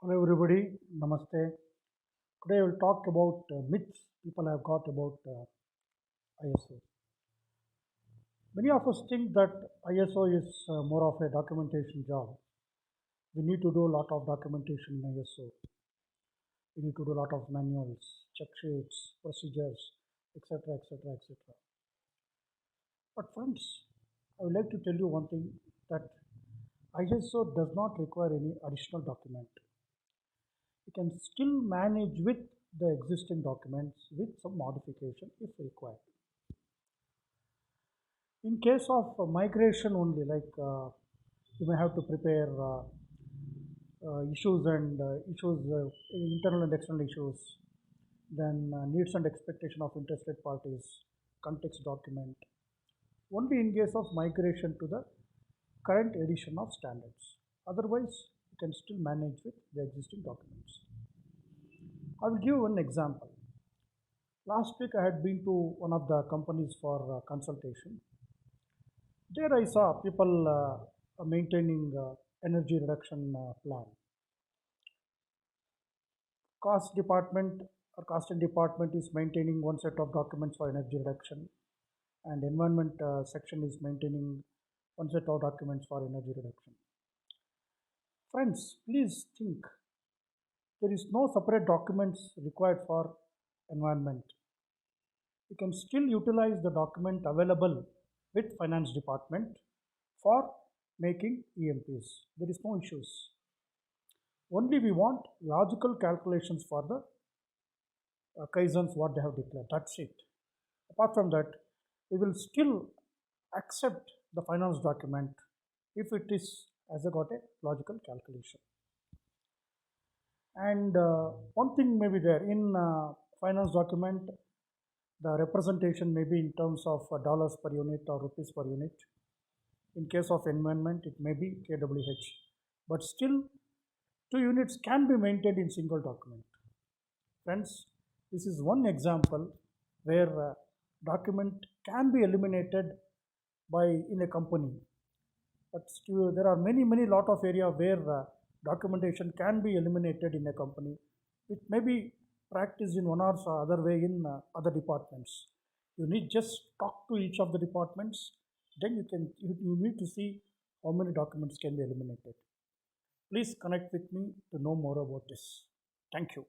Hello everybody, namaste. Today I will talk about myths people have got about ISO. Many of us think that ISO is more of a documentation job. We need to do a lot of documentation in ISO. We need to do a lot of manuals, check sheets, procedures, etc., etc., etc. But friends, I would like to tell you one thing that ISO does not require any additional document. You can still manage with the existing documents with some modification if required. In case of migration only, you may have to prepare issues and internal and external issues, then needs and expectation of interested parties, context document, only in case of migration to the current edition of standards. Otherwise, you can still manage with the existing documents. I will give one example. Last week I had been to one of the companies for consultation. There I saw people maintaining energy reduction plan. Cost department or costing department is maintaining one set of documents for energy reduction, and environment section is maintaining one set of documents for energy reduction. Friends, please think, there is no separate documents required for environment. You can still utilize the document available with finance department for making EMPs. There is no issues. Only we want logical calculations for the Kaizens what they have declared. That's it. Apart from that, we will still accept the finance document if it is as a got a logical calculation. And one thing may be there in finance document, the representation may be in terms of dollars per unit or rupees per unit. In case of environment, it may be kWh. But still, two units can be maintained in single document. Friends, this is one example where document can be eliminated by in a company. But still, there are many lot of area where documentation can be eliminated in a company. It may be practiced in one or other way in other departments. You need just talk to each of the departments, then you need to see how many documents can be eliminated. Please connect with me to know more about this. Thank you.